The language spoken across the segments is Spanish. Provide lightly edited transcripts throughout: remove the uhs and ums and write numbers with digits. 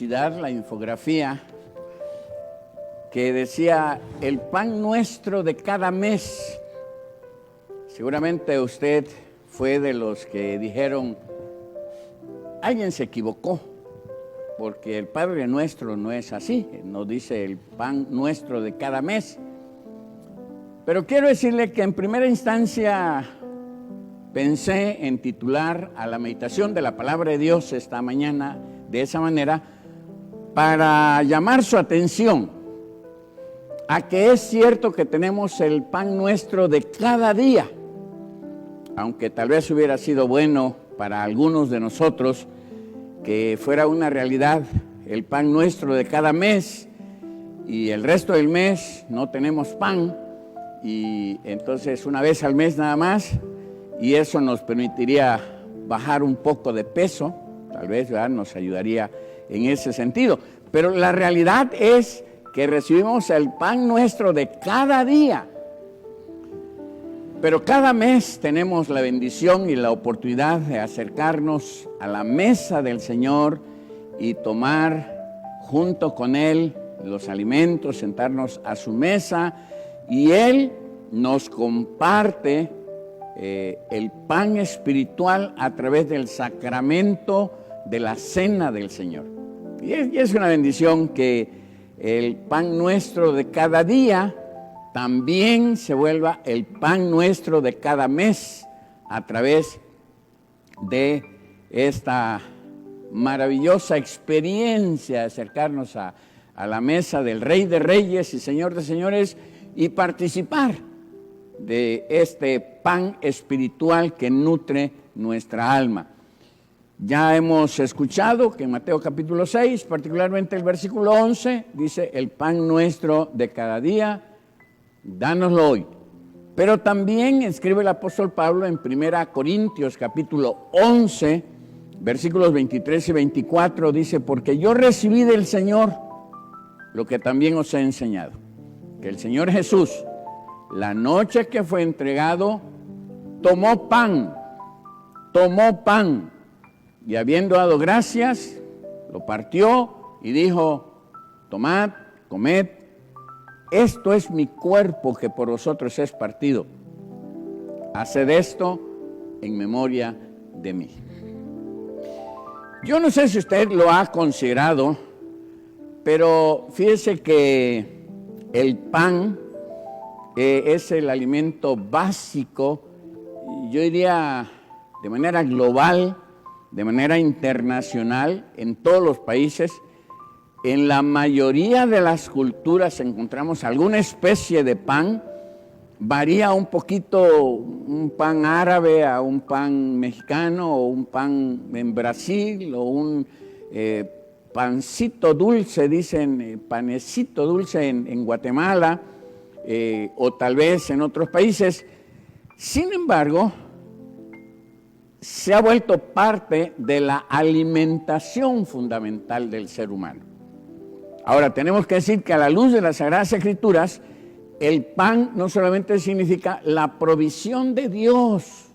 La infografía que decía el pan nuestro de cada mes. Seguramente usted fue de los que dijeron, alguien se equivocó, porque el Padre Nuestro no es así, nos dice el pan nuestro de cada mes. Pero quiero decirle que en primera instancia pensé en titular a la meditación de la palabra de Dios esta mañana de esa manera, para llamar su atención a que es cierto que tenemos el pan nuestro de cada día, aunque tal vez hubiera sido bueno para algunos de nosotros que fuera una realidad el pan nuestro de cada mes y el resto del mes no tenemos pan y entonces una vez al mes nada más, y eso nos permitiría bajar un poco de peso, tal vez, ¿verdad?, nos ayudaría en ese sentido. Pero la realidad es que recibimos el pan nuestro de cada día. Pero cada mes tenemos la bendición y la oportunidad de acercarnos a la mesa del Señor y tomar junto con Él los alimentos, sentarnos a su mesa, y Él nos comparte el pan espiritual a través del sacramento de la cena del Señor. Y es una bendición que el pan nuestro de cada día también se vuelva el pan nuestro de cada mes a través de esta maravillosa experiencia de acercarnos a la mesa del Rey de Reyes y Señor de Señores y participar de este pan espiritual que nutre nuestra alma. Ya hemos escuchado que en Mateo capítulo 6, particularmente el versículo 11, dice, el pan nuestro de cada día, dánoslo hoy. Pero también escribe el apóstol Pablo en 1 Corintios capítulo 11, versículos 23 y 24, dice, porque yo recibí del Señor lo que también os he enseñado, que el Señor Jesús, la noche que fue entregado, tomó pan, y habiendo dado gracias, lo partió y dijo, tomad, comed, esto es mi cuerpo que por vosotros es partido. Haced esto en memoria de mí. Yo no sé si usted lo ha considerado, pero fíjese que el pan es el alimento básico, yo diría de manera global, de manera internacional, en todos los países. En la mayoría de las culturas encontramos alguna especie de pan. Varía un poquito un pan árabe a un pan mexicano, o un pan en Brasil, o un pancito dulce, dicen panecito dulce en Guatemala, o tal vez en otros países. Sin embargo, se ha vuelto parte de la alimentación fundamental del ser humano. Ahora, tenemos que decir que a la luz de las Sagradas Escrituras, el pan no solamente significa la provisión de Dios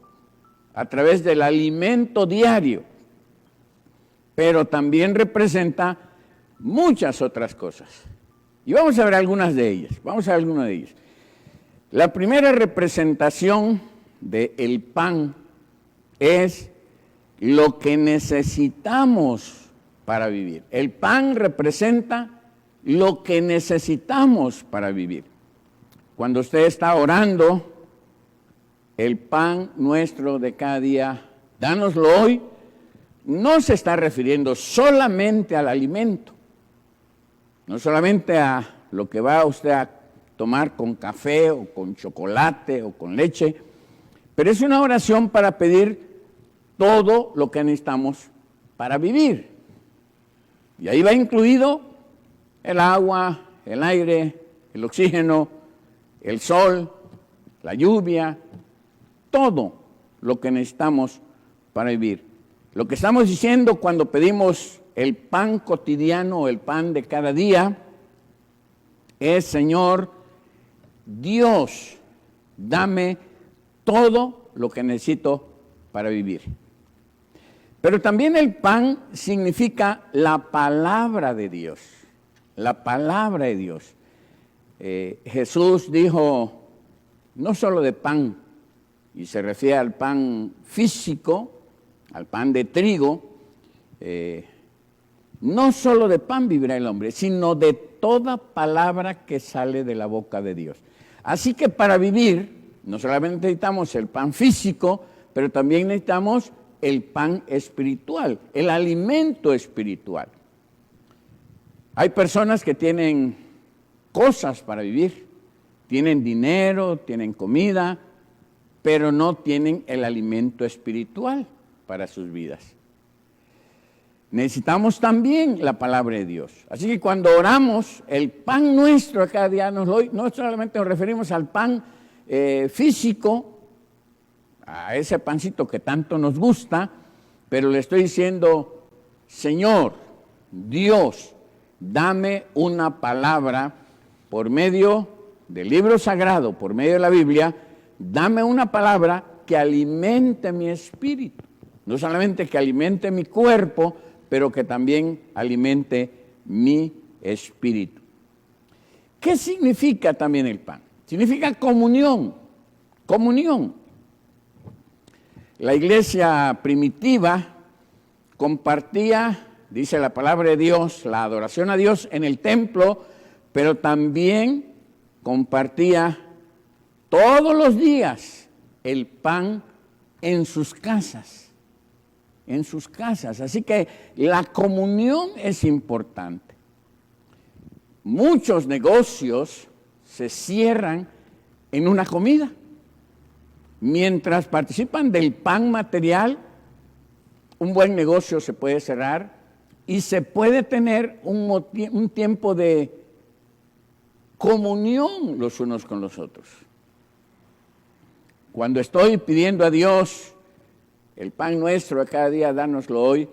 a través del alimento diario, pero también representa muchas otras cosas. Y vamos a ver algunas de ellas. La primera representación del pan es lo que necesitamos para vivir. El pan representa lo que necesitamos para vivir. Cuando usted está orando, el pan nuestro de cada día, dánoslo hoy, no se está refiriendo solamente al alimento, no solamente a lo que va usted a tomar con café o con chocolate o con leche, pero es una oración para pedir todo lo que necesitamos para vivir. Y ahí va incluido el agua, el aire, el oxígeno, el sol, la lluvia, todo lo que necesitamos para vivir. Lo que estamos diciendo cuando pedimos el pan cotidiano o el pan de cada día es, Señor, Dios, dame todo lo que necesito para vivir. Pero también el pan significa la palabra de Dios, la palabra de Dios. Jesús dijo, no solo de pan, y se refiere al pan físico, al pan de trigo, no solo de pan vivirá el hombre, sino de toda palabra que sale de la boca de Dios. Así que para vivir, no solamente necesitamos el pan físico, pero también necesitamos el pan espiritual, el alimento espiritual. Hay personas que tienen cosas para vivir, tienen dinero, tienen comida, pero no tienen el alimento espiritual para sus vidas. Necesitamos también la palabra de Dios. Así que cuando oramos, el pan nuestro cada día no solamente nos referimos al pan físico, a ese pancito que tanto nos gusta, pero le estoy diciendo, Señor, Dios, dame una palabra por medio del libro sagrado, por medio de la Biblia, dame una palabra que alimente mi espíritu. No solamente que alimente mi cuerpo, pero que también alimente mi espíritu. ¿Qué significa también el pan? Significa comunión, comunión. La iglesia primitiva compartía, dice la palabra de Dios, la adoración a Dios en el templo, pero también compartía todos los días el pan en sus casas. En sus casas. Así que la comunión es importante. Muchos negocios se cierran en una comida. Mientras participan del pan material, un buen negocio se puede cerrar y se puede tener un tiempo de comunión los unos con los otros. Cuando estoy pidiendo a Dios el pan nuestro de cada día, dánoslo hoy,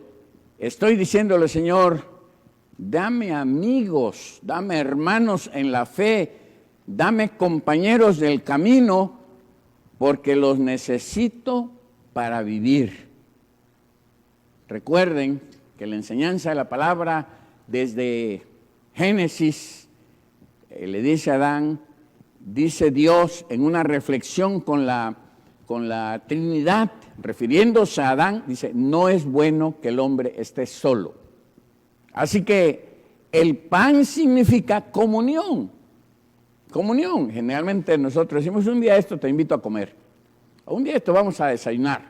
estoy diciéndole, Señor, dame amigos, dame hermanos en la fe, dame compañeros del camino, porque los necesito para vivir. Recuerden que la enseñanza de la palabra desde Génesis, le dice a Adán, dice Dios en una reflexión con la Trinidad, refiriéndose a Adán, dice, no es bueno que el hombre esté solo. Así que el pan significa comunión. Comunión. Generalmente nosotros decimos, un día esto te invito a comer, o un día esto vamos a desayunar,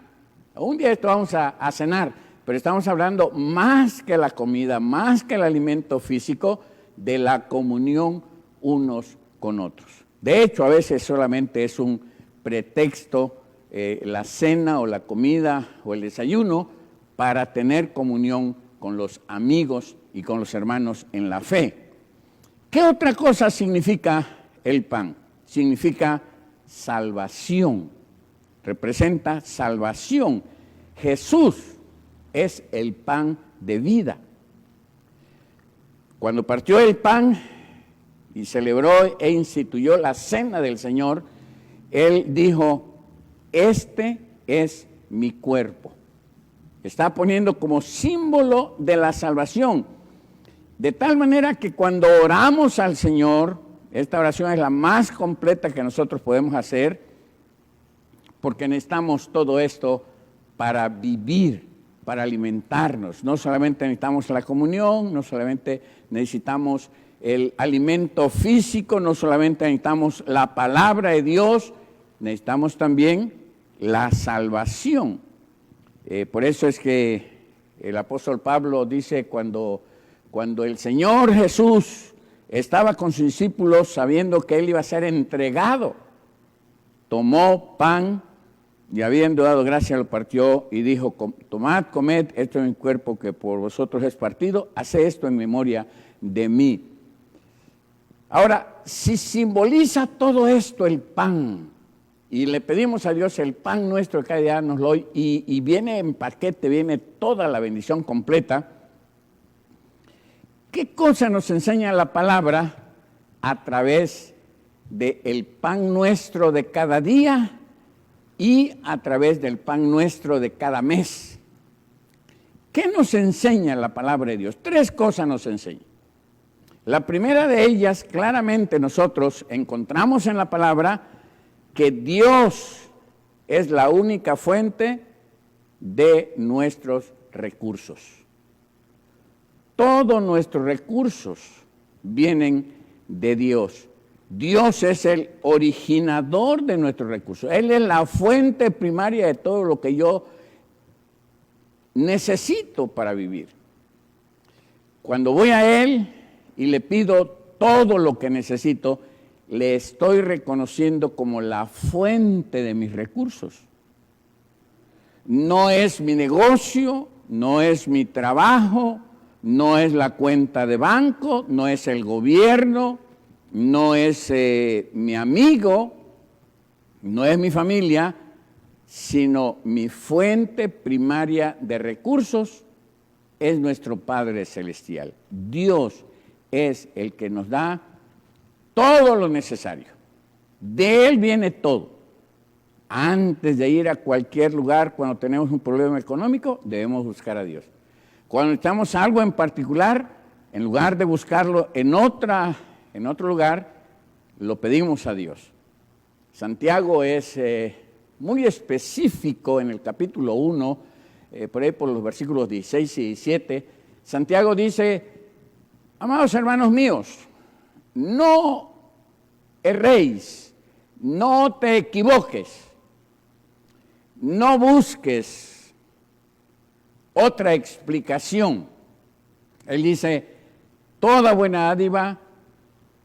o un día esto vamos a cenar, pero estamos hablando más que la comida, más que el alimento físico, de la comunión unos con otros. De hecho, a veces solamente es un pretexto la cena o la comida o el desayuno para tener comunión con los amigos y con los hermanos en la fe. ¿Qué otra cosa significa el pan? Significa salvación, representa salvación. Jesús es el pan de vida. Cuando partió el pan y celebró e instituyó la cena del Señor, Él dijo, este es mi cuerpo. Está poniendo como símbolo de la salvación. De tal manera que cuando oramos al Señor, esta oración es la más completa que nosotros podemos hacer, porque necesitamos todo esto para vivir, para alimentarnos. No solamente necesitamos la comunión, no solamente necesitamos el alimento físico, no solamente necesitamos la palabra de Dios, necesitamos también la salvación. Por eso es que el apóstol Pablo dice, cuando el Señor Jesús estaba con sus discípulos sabiendo que Él iba a ser entregado, tomó pan y habiendo dado gracias lo partió y dijo, tomad, comed, esto es mi cuerpo que por vosotros es partido, haced esto en memoria de mí. Ahora, si simboliza todo esto el pan, y le pedimos a Dios el pan nuestro de cada día, dárnoslo hoy, y viene en paquete, viene toda la bendición completa, ¿qué cosa nos enseña la palabra a través del pan nuestro de cada día y a través del pan nuestro de cada mes? ¿Qué nos enseña la palabra de Dios? 3 cosas nos enseña. La primera de ellas, claramente nosotros encontramos en la palabra que Dios es la única fuente de nuestros recursos. Todos nuestros recursos vienen de Dios. Dios es el originador de nuestros recursos. Él es la fuente primaria de todo lo que yo necesito para vivir. Cuando voy a Él y le pido todo lo que necesito, le estoy reconociendo como la fuente de mis recursos. No es mi negocio, no es mi trabajo, no es la cuenta de banco, no es el gobierno, no es mi amigo, no es mi familia, sino mi fuente primaria de recursos es nuestro Padre Celestial. Dios es el que nos da todo lo necesario. De Él viene todo. Antes de ir a cualquier lugar, cuando tenemos un problema económico, debemos buscar a Dios. Cuando necesitamos algo en particular, en lugar de buscarlo en otro lugar, lo pedimos a Dios. Santiago es muy específico en el capítulo 1, por ahí por los versículos 16 y 17. Santiago dice: amados hermanos míos, no erréis, no te equivoques, no busques otra explicación. Él dice: toda buena dádiva,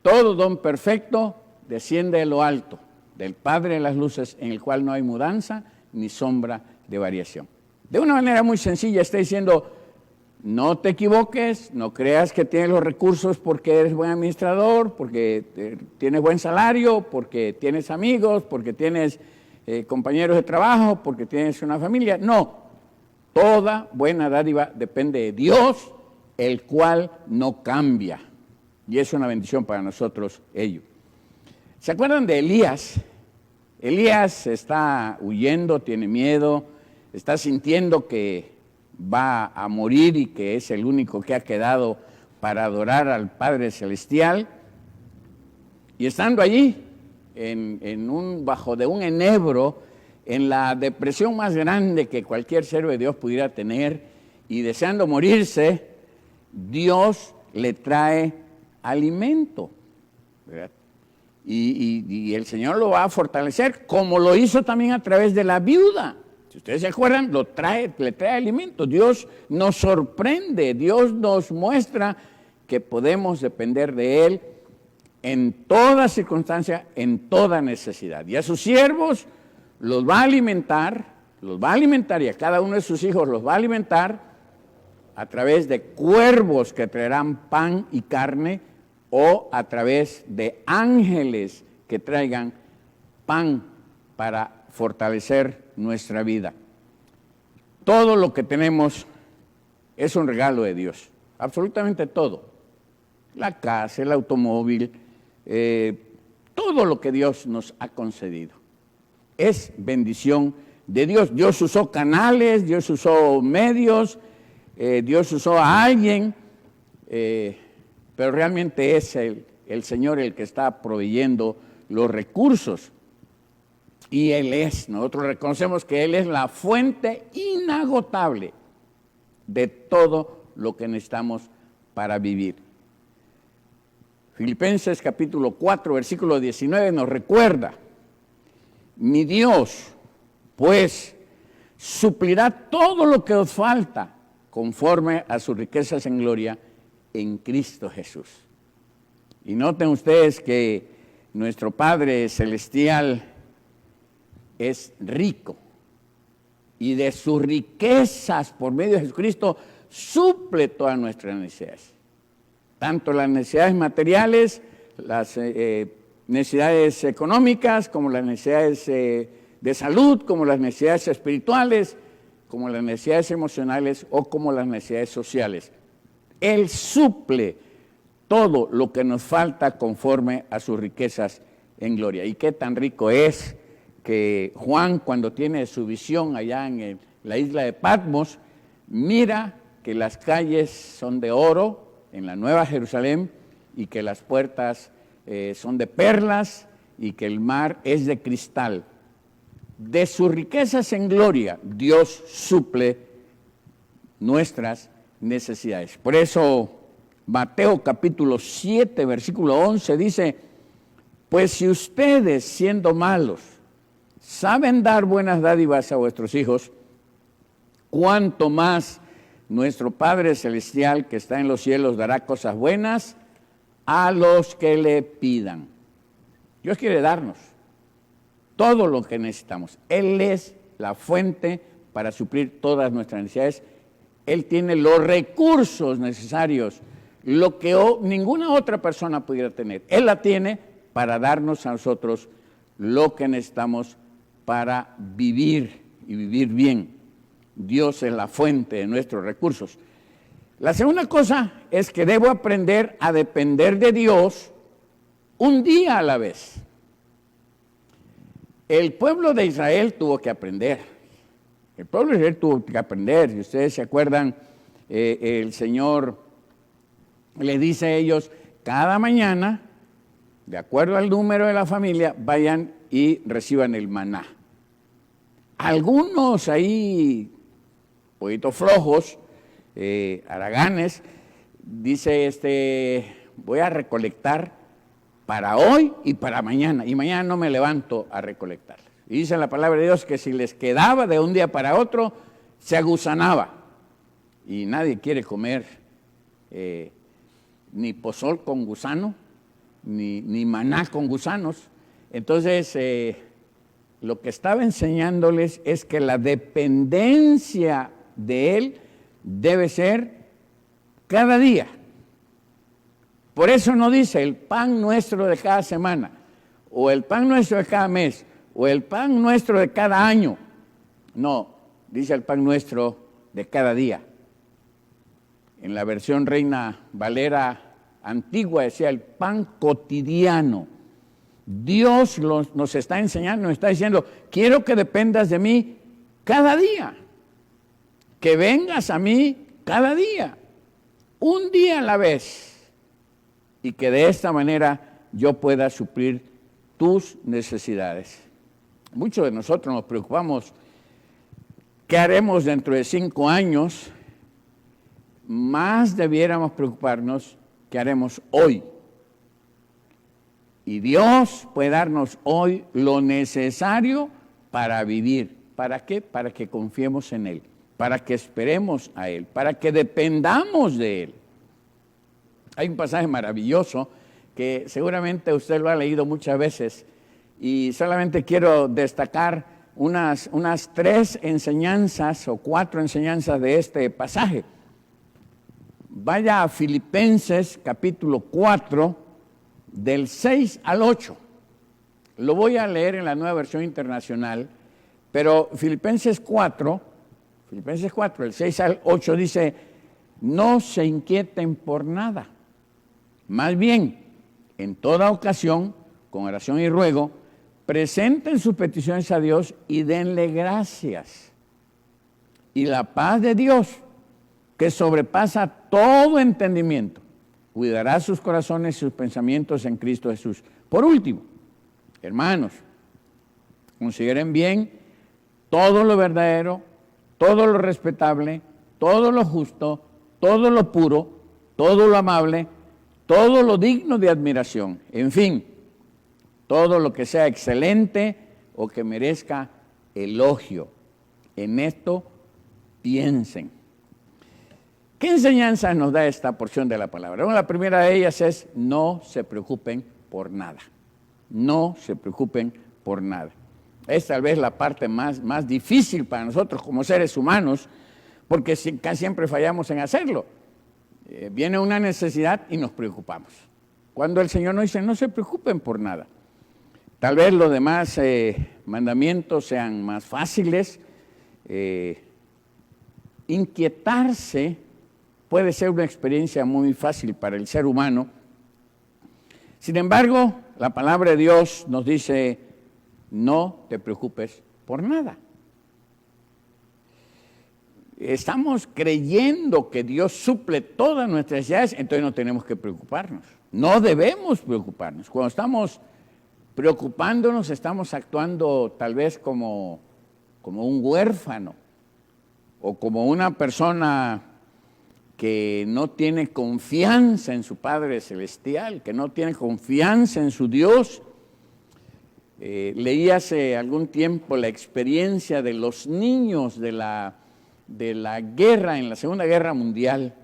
todo don perfecto desciende de lo alto, del Padre de las luces, en el cual no hay mudanza ni sombra de variación. De una manera muy sencilla está diciendo: no te equivoques, no creas que tienes los recursos porque eres buen administrador, porque tienes buen salario, porque tienes amigos, porque tienes compañeros de trabajo, porque tienes una familia. No, toda buena dádiva depende de Dios, el cual no cambia. Y es una bendición para nosotros ello. ¿Se acuerdan de Elías? Elías está huyendo, tiene miedo, está sintiendo que va a morir y que es el único que ha quedado para adorar al Padre Celestial. Y estando allí, bajo de un enebro, en la depresión más grande que cualquier siervo de Dios pudiera tener, y deseando morirse, Dios le trae alimento, ¿verdad? Y el Señor lo va a fortalecer, como lo hizo también a través de la viuda. Si ustedes se acuerdan, le trae alimento. Dios nos sorprende, Dios nos muestra que podemos depender de Él en toda circunstancia, en toda necesidad. Y a sus siervos los va a alimentar, y a cada uno de sus hijos los va a alimentar a través de cuervos que traerán pan y carne, o a través de ángeles que traigan pan para fortalecer nuestra vida. Todo lo que tenemos es un regalo de Dios, absolutamente todo. La casa, el automóvil, todo lo que Dios nos ha concedido es bendición de Dios. Dios usó canales, Dios usó medios, Dios usó a alguien, pero realmente es el Señor el que está proveyendo los recursos. Y nosotros reconocemos que Él es la fuente inagotable de todo lo que necesitamos para vivir. Filipenses capítulo 4, versículo 19 nos recuerda: mi Dios, pues, suplirá todo lo que os falta conforme a sus riquezas en gloria en Cristo Jesús. Y noten ustedes que nuestro Padre Celestial es rico, y de sus riquezas por medio de Jesucristo suple todas nuestras necesidades, tanto las necesidades materiales, las necesidades económicas, como las necesidades de salud, como las necesidades espirituales, como las necesidades emocionales o como las necesidades sociales. Él suple todo lo que nos falta conforme a sus riquezas en gloria. Y qué tan rico es que Juan, cuando tiene su visión allá en la isla de Patmos, mira que las calles son de oro en la Nueva Jerusalén y que las puertas son de perlas y que el mar es de cristal. De sus riquezas en gloria, Dios suple nuestras necesidades. Por eso Mateo capítulo 7, versículo 11 dice: pues si ustedes, siendo malos, saben dar buenas dádivas a vuestros hijos, cuánto más nuestro Padre Celestial que está en los cielos dará cosas buenas a los que le pidan. Dios quiere darnos todo lo que necesitamos. Él es la fuente para suplir todas nuestras necesidades. Él tiene los recursos necesarios, lo que ninguna otra persona pudiera tener. Él la tiene para darnos a nosotros lo que necesitamos para vivir y vivir bien. Dios es la fuente de nuestros recursos. La segunda cosa es que debo aprender a depender de Dios un día a la vez. El pueblo de Israel tuvo que aprender. El pueblo de Israel tuvo que aprender. Si ustedes se acuerdan, el Señor le dice a ellos, cada mañana, de acuerdo al número de la familia, vayan y reciban el maná. Algunos ahí, poquitos flojos, haraganes, dice, voy a recolectar para hoy y para mañana, y mañana no me levanto a recolectar. Y dice la palabra de Dios que si les quedaba de un día para otro, se agusanaba. Y nadie quiere comer ni pozol con gusano, ni maná con gusanos. Entonces, lo que estaba enseñándoles es que la dependencia de Él debe ser cada día. Por eso no dice el pan nuestro de cada semana, o el pan nuestro de cada mes, o el pan nuestro de cada año. No, dice el pan nuestro de cada día. En la versión Reina Valera antigua decía el pan cotidiano. Dios nos está enseñando, nos está diciendo, quiero que dependas de mí cada día, que vengas a mí cada día, un día a la vez, y que de esta manera yo pueda suplir tus necesidades. Muchos de nosotros nos preocupamos, ¿qué haremos dentro de 5 años? Más debiéramos preocuparnos, ¿qué haremos hoy? Y Dios puede darnos hoy lo necesario para vivir. ¿Para qué? Para que confiemos en Él, para que esperemos a Él, para que dependamos de Él. Hay un pasaje maravilloso que seguramente usted lo ha leído muchas veces y solamente quiero destacar unas 3 enseñanzas o 4 enseñanzas de este pasaje. Vaya a Filipenses capítulo 4, del 6 al 8. Lo voy a leer en la Nueva Versión Internacional, pero Filipenses 4, del 6 al 8 dice, no se inquieten por nada. Más bien, en toda ocasión, con oración y ruego, presenten sus peticiones a Dios y denle gracias. Y la paz de Dios, que sobrepasa todo entendimiento, cuidará sus corazones y sus pensamientos en Cristo Jesús. Por último, hermanos, consideren bien todo lo verdadero, todo lo respetable, todo lo justo, todo lo puro, todo lo amable, todo lo digno de admiración, en fin, todo lo que sea excelente o que merezca elogio. En esto piensen. ¿Qué enseñanza nos da esta porción de la palabra? Bueno, la primera de ellas es no se preocupen por nada. No se preocupen por nada. Es tal vez la parte más difícil para nosotros como seres humanos, porque casi siempre fallamos en hacerlo. Viene una necesidad y nos preocupamos. Cuando el Señor nos dice no se preocupen por nada. Tal vez los demás mandamientos sean más fáciles. Inquietarse puede ser una experiencia muy fácil para el ser humano. Sin embargo, la palabra de Dios nos dice, no te preocupes por nada. estamos creyendo que Dios suple todas nuestras necesidades, entonces no tenemos que preocuparnos. No debemos preocuparnos. Cuando estamos preocupándonos, estamos actuando tal vez como un huérfano o como una persona que no tiene confianza en su Padre Celestial, que no tiene confianza en su Dios. Leí hace algún tiempo la experiencia de los niños de la guerra, en la Segunda Guerra Mundial.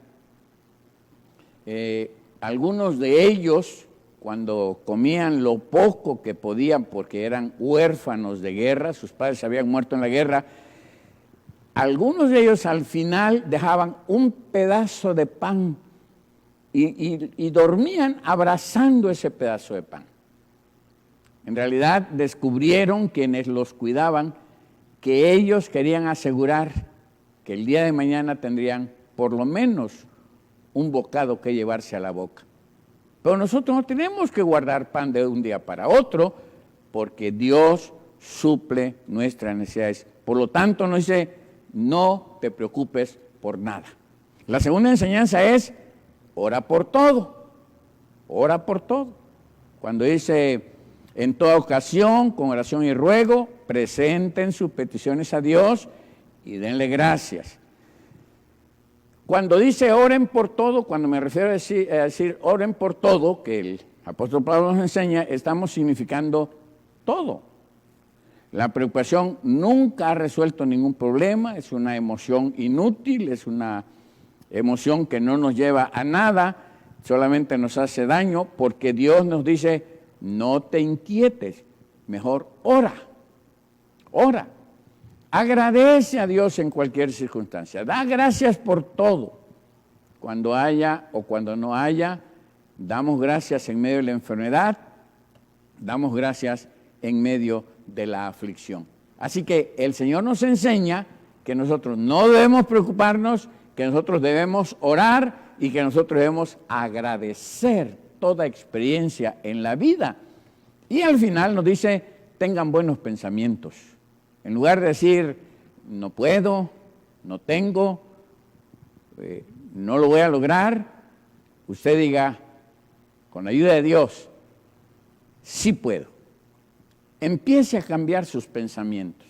Algunos de ellos, cuando comían lo poco que podían, porque eran huérfanos de guerra, sus padres habían muerto en la guerra, algunos de ellos al final dejaban un pedazo de pan y dormían abrazando ese pedazo de pan. En realidad descubrieron quienes los cuidaban que ellos querían asegurar que el día de mañana tendrían por lo menos un bocado que llevarse a la boca. Pero nosotros no tenemos que guardar pan de un día para otro, porque Dios suple nuestras necesidades. Por lo tanto, nos dice, no te preocupes por nada. La segunda enseñanza es, ora por todo. Ora por todo. Cuando dice, en toda ocasión, con oración y ruego, presenten sus peticiones a Dios y denle gracias. Cuando dice oren por todo, cuando me refiero a decir oren por todo, que el apóstol Pablo nos enseña, estamos significando todo. La preocupación nunca ha resuelto ningún problema, es una emoción inútil, es una emoción que no nos lleva a nada, solamente nos hace daño, porque Dios nos dice, no te inquietes, mejor ora, ora. Agradece a Dios en cualquier circunstancia, da gracias por todo. Cuando haya o cuando no haya, damos gracias en medio de la enfermedad, damos gracias en medio de la aflicción. Así que el Señor nos enseña que nosotros no debemos preocuparnos, que nosotros debemos orar y que nosotros debemos agradecer toda experiencia en la vida. Y al final nos dice, tengan buenos pensamientos. En lugar de decir, no puedo, no tengo, no lo voy a lograr, usted diga, con la ayuda de Dios, sí puedo. Empiece a cambiar sus pensamientos.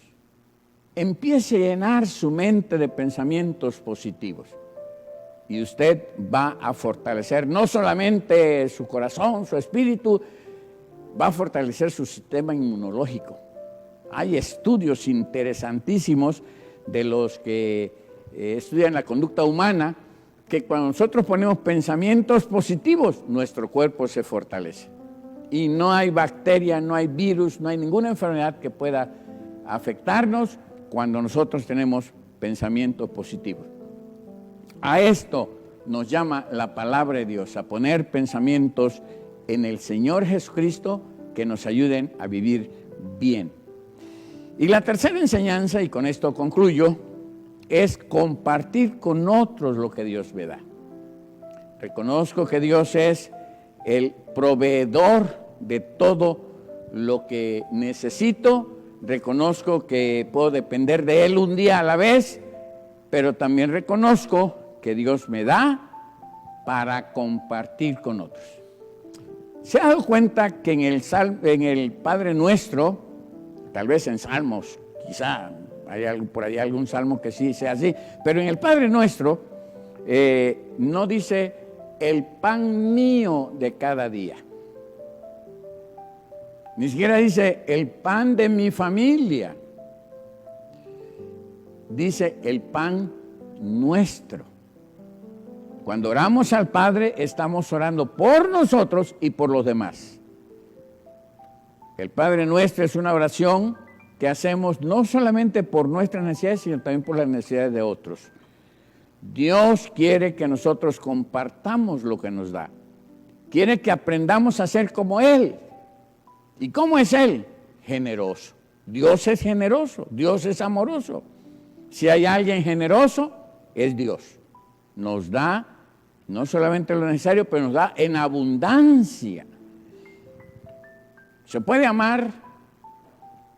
Empiece a llenar su mente de pensamientos positivos. Y usted va a fortalecer no solamente su corazón, su espíritu, va a fortalecer su sistema inmunológico. Hay estudios interesantísimos de los que estudian la conducta humana, que cuando nosotros ponemos pensamientos positivos, nuestro cuerpo se fortalece. Y no hay bacteria, no hay virus, no hay ninguna enfermedad que pueda afectarnos cuando nosotros tenemos pensamientos positivos. A esto nos llama la palabra de Dios, a poner pensamientos en el Señor Jesucristo que nos ayuden a vivir bien. Y la tercera enseñanza, y con esto concluyo, es compartir con otros lo que Dios me da. Reconozco que Dios es el proveedor de todo lo que necesito. Reconozco que puedo depender de Él un día a la vez, pero también reconozco que Dios me da para compartir con otros. ¿Se ha dado cuenta que en el Padre Nuestro, tal vez en Salmos, quizá hay por ahí algún salmo que sí sea así, pero en el Padre Nuestro no dice el pan mío de cada día. Ni siquiera dice el pan de mi familia. Dice el pan nuestro. Cuando oramos al Padre, estamos orando por nosotros y por los demás. El Padre Nuestro es una oración que hacemos no solamente por nuestras necesidades, sino también por las necesidades de otros. Dios quiere que nosotros compartamos lo que nos da. Quiere que aprendamos a ser como Él. ¿Y cómo es Él? Generoso. Dios es generoso, Dios es amoroso. Si hay alguien generoso, es Dios. Nos da no solamente lo necesario, pero nos da en abundancia. Se puede amar,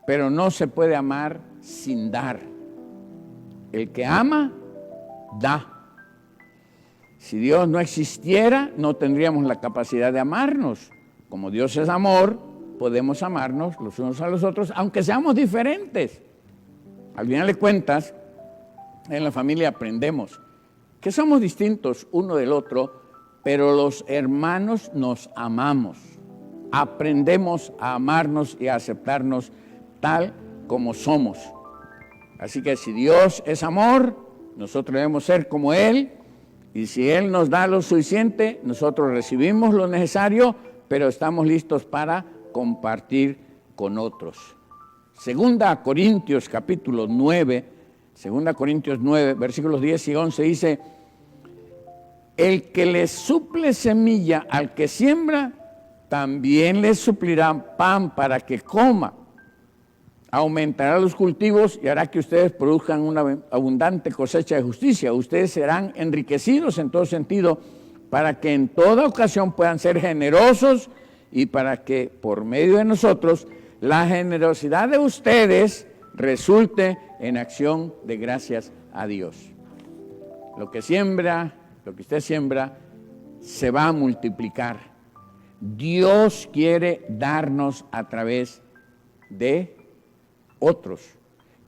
pero no se puede amar sin dar. El que ama, da. Si Dios no existiera, no tendríamos la capacidad de amarnos. Como Dios es amor, podemos amarnos los unos a los otros, aunque seamos diferentes. Al final de cuentas, en la familia aprendemos que somos distintos uno del otro, pero los hermanos nos amamos. Aprendemos a amarnos y a aceptarnos tal como somos. Así que si Dios es amor, nosotros debemos ser como Él, y si Él nos da lo suficiente, nosotros recibimos lo necesario, pero estamos listos para compartir con otros. Segunda Corintios capítulo 9, Segunda Corintios 9, versículos 10 y 11 dice: el que le suple semilla al que siembra, también le suplirá pan para que coma. Aumentará los cultivos y hará que ustedes produzcan una abundante cosecha de justicia. Ustedes serán enriquecidos en todo sentido, para que en toda ocasión puedan ser generosos y para que por medio de nosotros la generosidad de ustedes resulte en acción de gracias a Dios. Lo que siembra, lo que usted siembra, se va a multiplicar. Dios quiere darnos a través de otros,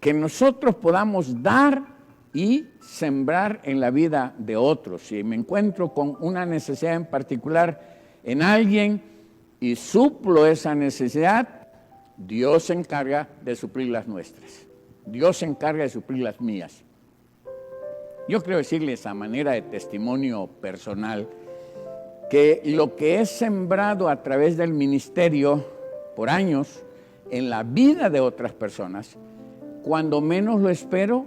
que nosotros podamos dar y sembrar en la vida de otros. Si me encuentro con una necesidad en particular en alguien y suplo esa necesidad, Dios se encarga de suplir las nuestras. Dios se encarga de suplir las mías. Yo quiero decirles a manera de testimonio personal que lo que he sembrado a través del ministerio por años en la vida de otras personas, cuando menos lo espero,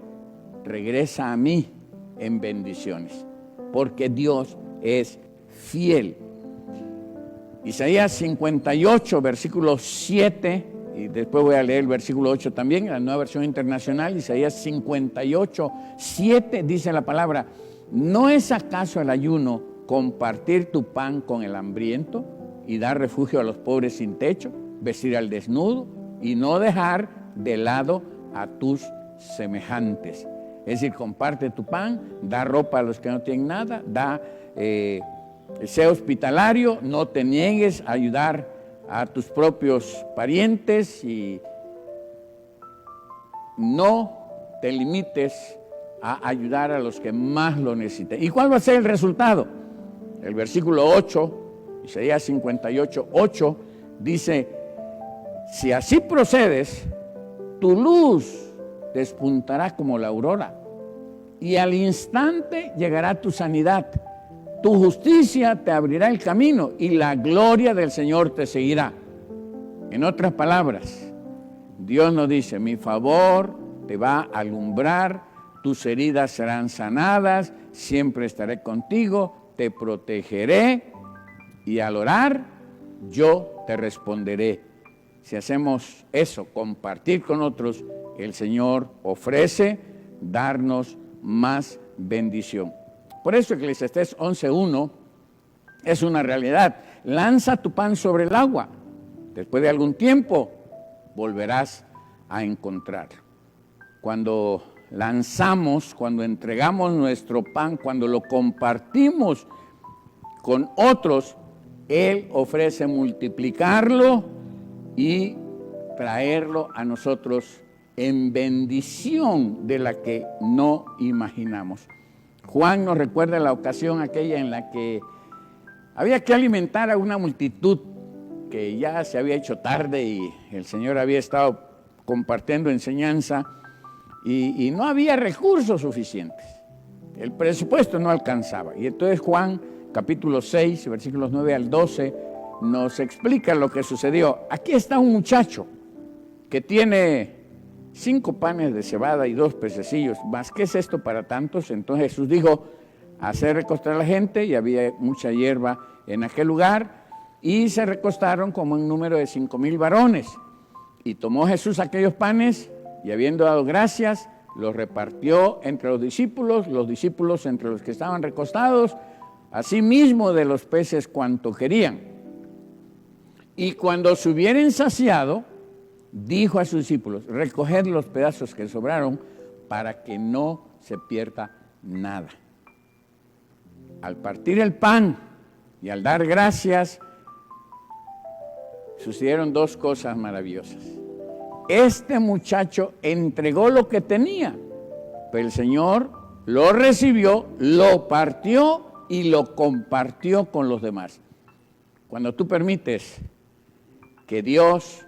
regresa a mí en bendiciones, porque Dios es fiel. Isaías 58, versículo 7, y después voy a leer el versículo 8 también, en la Nueva Versión Internacional. Isaías 58, 7 dice la palabra: ¿no es acaso el ayuno compartir tu pan con el hambriento y dar refugio a los pobres sin techo, vestir al desnudo y no dejar de lado a tus semejantes? Es decir, comparte tu pan, da ropa a los que no tienen nada, sé hospitalario, no te niegues a ayudar a tus propios parientes y no te limites a ayudar a los que más lo necesiten. ¿Y cuál va a ser el resultado? El versículo 8, Isaías 58, 8, dice: si así procedes, tu luz despuntará como la aurora, y al instante llegará tu sanidad. Tu justicia te abrirá el camino, y la gloria del Señor te seguirá. En otras palabras, Dios nos dice: mi favor te va a alumbrar, tus heridas serán sanadas, siempre estaré contigo, te protegeré, y al orar, yo te responderé. Si hacemos eso, compartir con otros, el Señor ofrece darnos más bendición. Por eso Eclesiastés 11:1 es una realidad. Lanza tu pan sobre el agua. Después de algún tiempo volverás a encontrarlo. Cuando lanzamos, cuando entregamos nuestro pan, cuando lo compartimos con otros, Él ofrece multiplicarlo y traerlo a nosotros en bendición de la que no imaginamos. Juan nos recuerda la ocasión aquella en la que había que alimentar a una multitud que ya se había hecho tarde y el Señor había estado compartiendo enseñanza y no había recursos suficientes. El presupuesto no alcanzaba. Y entonces Juan, capítulo 6, versículos 9 al 12, nos explica lo que sucedió. Aquí está un muchacho que tiene 5 panes de cebada y 2 pececillos más. ¿Qué es esto para tantos? Entonces Jesús dijo: hacer recostar a la gente, y había mucha hierba en aquel lugar, y se recostaron como un número de 5,000 varones. Y tomó Jesús aquellos panes, y habiendo dado gracias, los repartió entre los discípulos entre los que estaban recostados, asimismo de los peces cuanto querían. Y cuando se hubieran saciado, dijo a sus discípulos: recoged los pedazos que sobraron para que no se pierda nada. Al partir el pan y al dar gracias, sucedieron dos cosas maravillosas. Este muchacho entregó lo que tenía, pero el Señor lo recibió, lo partió y lo compartió con los demás. Cuando tú permites que Dios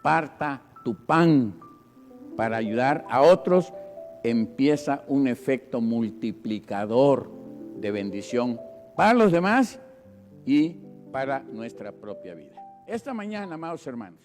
parta tu pan para ayudar a otros, empieza un efecto multiplicador de bendición para los demás y para nuestra propia vida. Esta mañana, amados hermanos,